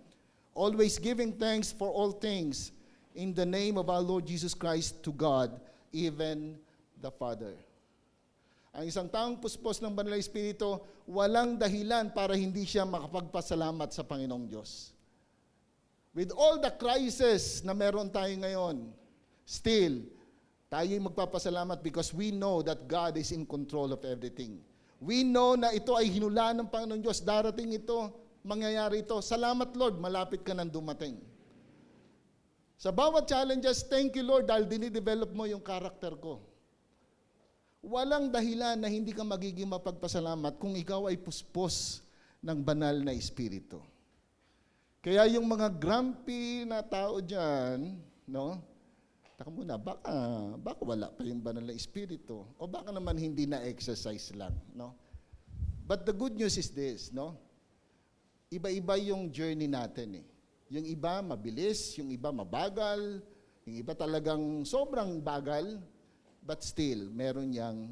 Always giving thanks for all things in the name of our Lord Jesus Christ to God, even the Father. Ang isang taong puspos ng banal na Espiritu, walang dahilan para hindi siya makapagpasalamat sa Panginoong Diyos. With all the crisis na meron tayo ngayon, still, tayo'y magpapasalamat because we know that God is in control of everything. We know na ito ay hinulaan ng Panginoon Diyos. Darating ito, mangyayari ito. Salamat Lord, malapit ka nang dumating. Sa bawat challenges, thank you Lord dahil dinidevelop mo yung karakter ko. Walang dahilan na hindi ka magiging mapagpasalamat kung ikaw ay puspos ng banal na Espiritu. Kaya yung mga grumpy na tao dyan, no? Taka muna, baka wala pa yung banal na Espiritu. O baka naman hindi na-exercise lang, no? But the good news is this, no? Iba-iba yung journey natin eh. Yung iba mabilis, yung iba mabagal, yung iba talagang sobrang bagal, but still, meron yang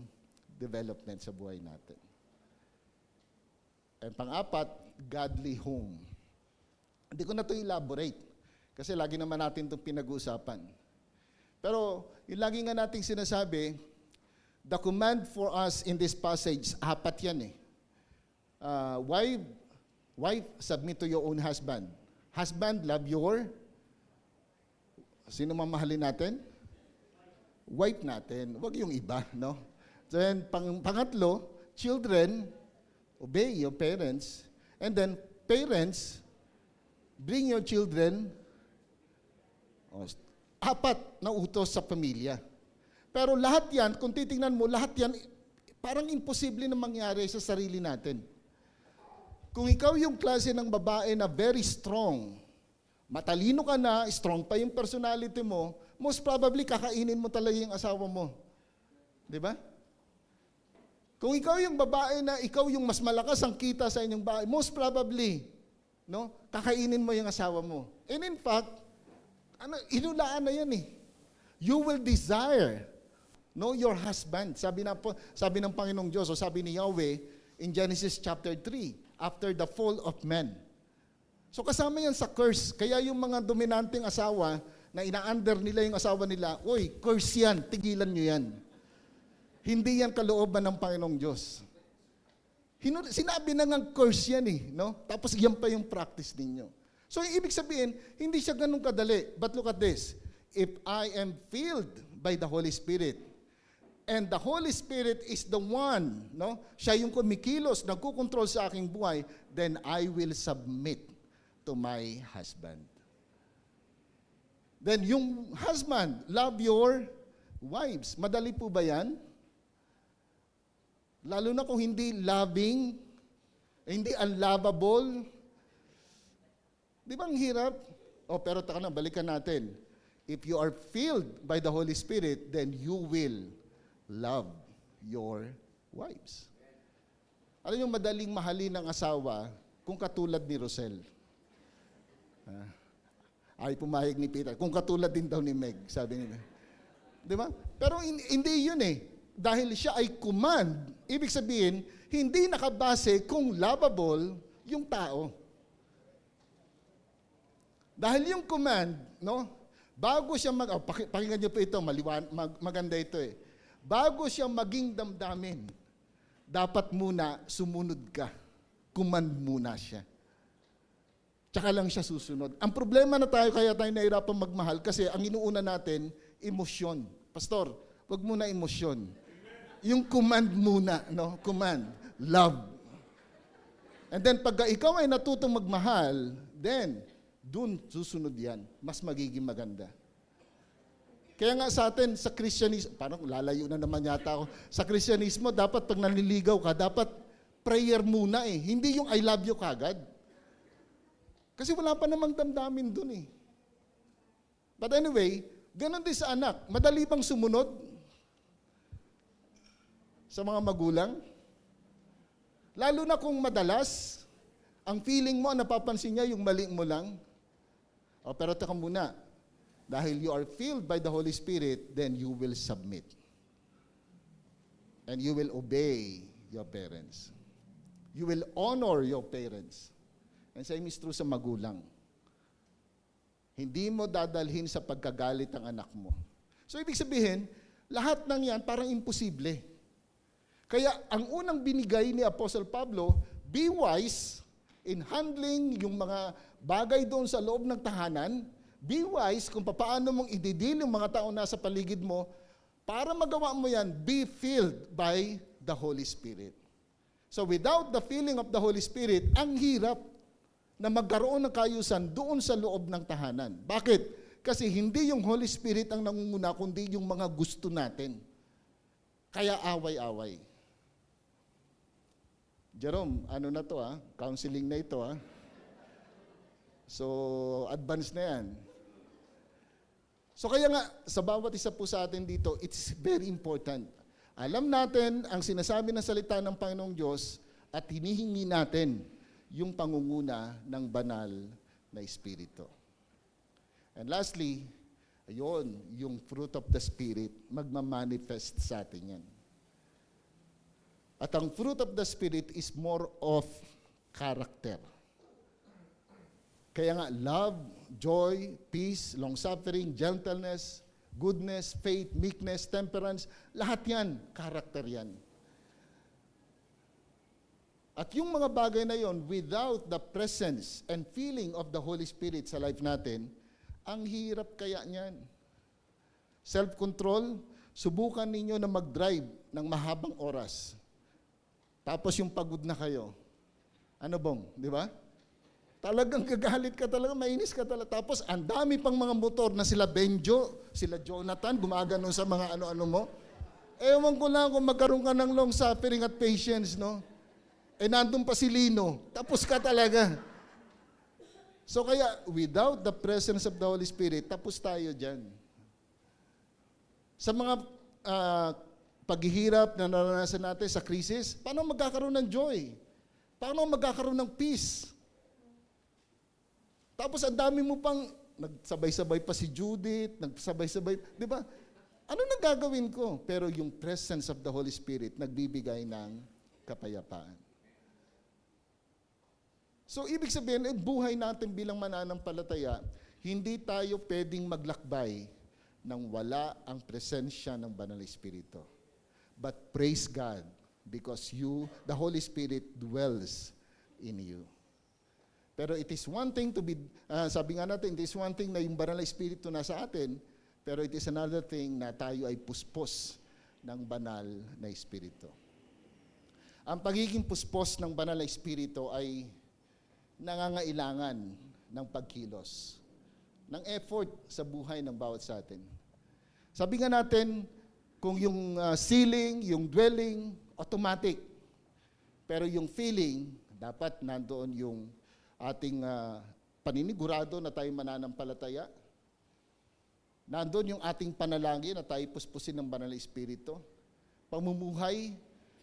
development sa buhay natin. And pang-apat, godly home. Hindi ko na ito elaborate kasi lagi naman natin itong pinag-uusapan. Pero yung lagi nga nating sinasabi, the command for us in this passage, apat yan eh. Wife, submit to your own husband. Husband, love your... Sino mamahalin natin? Wife natin. Huwag yung iba, no? Then, pangatlo, children, obey your parents. And then, parents, bring your children. Apat na utos sa pamilya. Pero lahat yan, kung titingnan mo, lahat yan, parang imposible na mangyari sa sarili natin. Kung ikaw yung klase ng babae na very strong, matalino ka na, strong pa yung personality mo, most probably kakainin mo talaga yung asawa mo. Di ba? Kung ikaw yung babae na ikaw yung mas malakas ang kita sa inyong bahay, most probably, no, kakainin mo yung asawa mo. And in fact, inulaan na yan eh. You will desire, no, your husband. Sabi ng Panginoong Diyos, o sabi ni Yahweh in Genesis chapter 3, after the fall of man. So kasama yan sa curse. Kaya yung mga dominanteng asawa na ina-under nila yung asawa nila, uy, curse yan, tigilan nyo yan. Hindi yan kalooban ng Panginoong Diyos. Sinabi na nga curse yan eh, no? Tapos yan pa yung practice ninyo. So yung ibig sabihin, hindi siya ganun kadali. But look at this. If I am filled by the Holy Spirit, and the Holy Spirit is the one, no? Siya yung kumikilos, nagkukontrol sa aking buhay, then I will submit to my husband. Then yung husband, love your wives. Madali po ba yan? Lalo na kung hindi loving, hindi unlovable. Di ba ang hirap? Pero taka na, balikan natin. If you are filled by the Holy Spirit, then you will love your wives. Alam yung madaling mahalin ng asawa kung katulad ni Rosel. Ay pumayag ni Peter. Kung katulad din daw ni Meg, sabi nila. Di ba? Pero hindi yun eh. Dahil siya ay command, ibig sabihin, hindi nakabase kung lovable yung tao. Dahil yung command, no? Bago siya pakinggan niyo po ito, maganda ito eh. Bago siya maging damdamin, dapat muna sumunod ka. Command muna siya. Tsaka lang siya susunod. Ang problema na kaya tayo nahirapan magmahal kasi ang inuuna natin, emosyon. Pastor, wag muna emosyon. Yung command muna, no? Command, love. And then pag ikaw ay natutong magmahal, then dun susunod yan. Mas magiging maganda. Kaya nga sa atin, sa Christianismo, parang lalayo na naman yata ako, sa Christianismo, dapat pag nanliligaw ka, dapat prayer muna eh. Hindi yung I love you kagad. Kasi wala pa namang damdamin dun eh. But anyway, ganun din sa anak. Madali bang sumunod sa mga magulang? Lalo na kung madalas, ang feeling mo, napapansin niya yung mali mo lang. Pero teka muna, dahil you are filled by the Holy Spirit, then you will submit. And you will obey your parents. You will honor your parents. And same is true sa magulang. Hindi mo dadalhin sa pagkagalit ang anak mo. So ibig sabihin, lahat ng yan parang imposible. Kaya ang unang binigay ni Apostle Pablo, be wise in handling yung mga bagay doon sa loob ng tahanan. Be wise kung paano mong ididil yung mga tao nasa paligid mo. Para magawa mo yan, be filled by the Holy Spirit. So without the filling of the Holy Spirit, ang hirap na magkaroon ng kaayusan doon sa loob ng tahanan. Bakit? Kasi hindi yung Holy Spirit ang nangunguna, kundi yung mga gusto natin. Kaya away-away. Jerome, ano na to counseling na ito So, advance na yan. So kaya nga, sa bawat isa po sa atin dito, it's very important. Alam natin ang sinasabi ng salita ng Panginoong Diyos at hinihingi natin yung pangunguna ng banal na Espiritu. And lastly, ayun, yung fruit of the Spirit, magmamanifest sa atin yan. At ang fruit of the Spirit is more of character. Kaya nga, love, joy, peace, long-suffering, gentleness, goodness, faith, meekness, temperance, lahat yan, character yan. At yung mga bagay na yon, without the presence and feeling of the Holy Spirit sa life natin, ang hirap kaya niyan. Self-control, subukan ninyo na mag-drive ng mahabang oras. Tapos yung pagod na kayo. Ano bong, di ba? Talagang gagalit ka talaga, mainis ka talaga. Tapos ang dami pang mga motor na sila Benjo, sila Jonathan, gumaganon sa mga ano-ano mo. Ewan ko lang kung magkaroon ka ng long suffering at patience, no? Nandun pa si Lino, tapos ka talaga. So kaya, without the presence of the Holy Spirit, tapos tayo dyan. Sa mga paghihirap na naranasan natin sa krisis, paano magkakaroon ng joy? Paano magkakaroon ng peace? Tapos ang dami mo pang, nagsabay-sabay pa si Judith, nagsabay-sabay, di ba? Ano nang gagawin ko? Pero yung presence of the Holy Spirit, nagbibigay ng kapayapaan. So, ibig sabihin, buhay natin bilang mananampalataya, hindi tayo pwedeng maglakbay nang wala ang presensya ng Banal na Espiritu. But praise God, because the Holy Spirit dwells in you. Pero it is one thing to be, sabi nga natin, it is one thing na yung Banal na Espiritu nasa atin, pero it is another thing na tayo ay puspos ng Banal na Espiritu. Ang pagiging puspos ng Banal na Espiritu ay nangangailangan ng pagkilos, ng effort sa buhay ng bawat sa atin. Sabi nga natin, kung yung sealing, yung dwelling, automatic. Pero yung feeling, dapat nandoon yung ating paninigurado na tayo mananampalataya. Nandoon yung ating panalangin na tayo puspusin ng Banal na Espiritu. Pamumuhay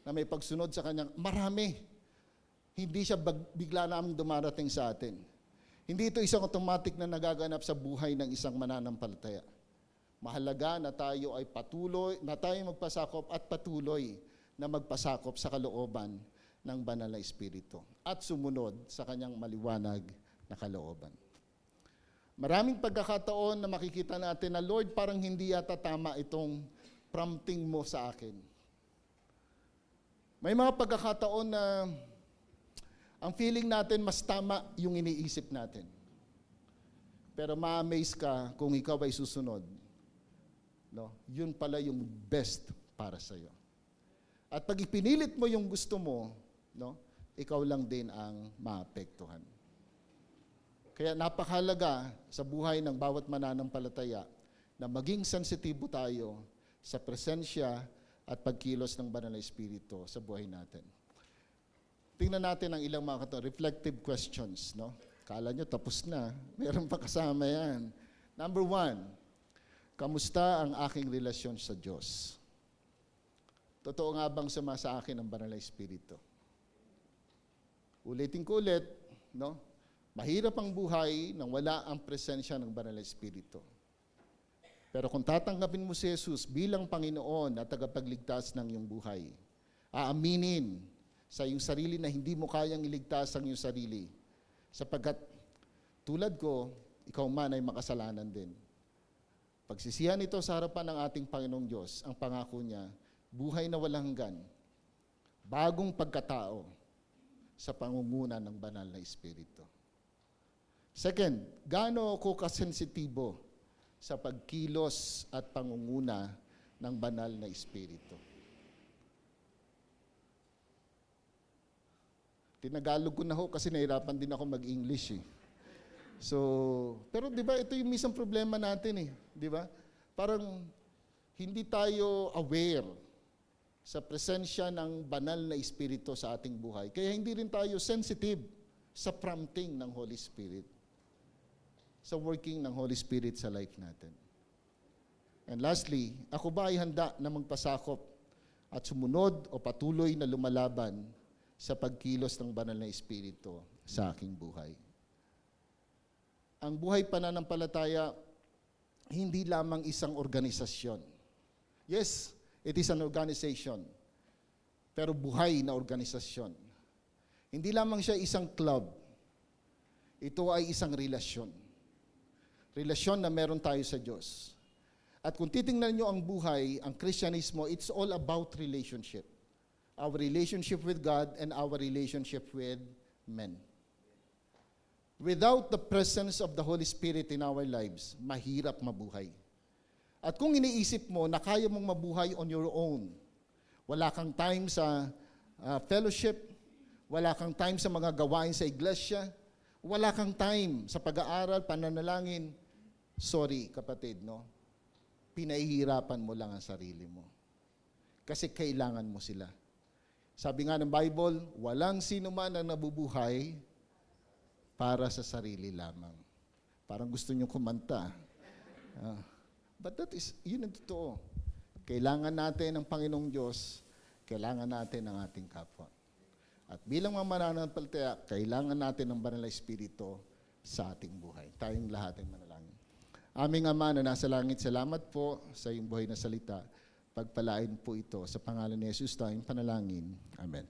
na may pagsunod sa Kanyang marami. Hindi siya bigla namang dumarating sa atin. Hindi ito isang automatic na nagaganap sa buhay ng isang mananampalataya. Mahalaga na tayo ay patuloy, na tayo magpasakop at patuloy na magpasakop sa kalooban ng Banal na Espiritu at sumunod sa Kanyang maliwanag na kalooban. Maraming pagkakataon na makikita natin na, Lord, parang hindi yata tama itong prompting mo sa akin. May mga pagkakataon na ang feeling natin mas tama yung iniisip natin. Pero ma-amaze ka kung ikaw ay susunod. No? Yun pala yung best para sa'yo. At pag ipinilit mo yung gusto mo, no, ikaw lang din ang maapektuhan. Kaya napakahalaga sa buhay ng bawat mananampalataya na maging sensitibo tayo sa presensya at pagkilos ng Banal na Espiritu sa buhay natin. Tingnan natin ang ilang mga reflective questions. No? Kala nyo tapos na. Meron pa kasama yan. Number 1, kamusta ang aking relasyon sa Diyos? Totoo nga bang sama sa akin ang Banal na Espiritu? Ulitin ko ulit, no? Mahirap ang buhay nang wala ang presensya ng Banal na Espiritu. Pero kung tatanggapin mo si Jesus bilang Panginoon at tagapagligtas ng iyong buhay, aaminin sa iyong sarili na hindi mo kayang iligtas ang iyong sarili. Sapagkat tulad ko, ikaw man ay makasalanan din. Pagsisihan ito sa harapan ng ating Panginoong Diyos, ang pangako niya, buhay na walang hanggan, bagong pagkatao sa pangunguna ng Banal na Espiritu. Second, gaano ako kasensitibo sa pagkilos at pangunguna ng Banal na Espiritu? Tinagalog ko na ho kasi nahirapan din ako mag-English eh. So, pero di ba ito yung mismong problema natin eh, di ba? Parang hindi tayo aware sa presensya ng banal na Espiritu sa ating buhay. Kaya hindi rin tayo sensitive sa prompting ng Holy Spirit, sa working ng Holy Spirit sa life natin. And lastly, ako ba ay handa na magpasakop at sumunod o patuloy na lumalaban sa pagkilos ng banal na Espiritu sa aking buhay? Ang buhay pananampalataya, hindi lamang isang organisasyon. Yes, it is an organization, pero buhay na organisasyon. Hindi lamang siya isang club. Ito ay isang relasyon. Relasyon na meron tayo sa Diyos. At kung titingnan nyo ang buhay, ang Kristyanismo, it's all about relationship. Our relationship with God and our relationship with men. Without the presence of the Holy Spirit in our lives, mahirap mabuhay. At kung iniisip mo na kaya mong mabuhay on your own, wala kang time sa fellowship, wala kang time sa mga gawain sa iglesia, wala kang time sa pag-aaral, pananalangin, sorry kapatid, no? Pinahihirapan mo lang ang sarili mo. Kasi kailangan mo sila. Sabi nga ng Bible, walang sino man ang nabubuhay para sa sarili lamang. Parang gusto nyo kumanta. But yun ang totoo. Kailangan natin ng Panginoong Diyos, kailangan natin ng ating kapwa. At bilang mga mananampalataya, kailangan natin ng Banal na Espiritu sa ating buhay. Tayong lahat ay manalangin. Aming Ama na nasa langit, salamat po sa iyong buhay na salita. Pagpalain po ito sa pangalan ni Jesus tayong panalangin. Amen.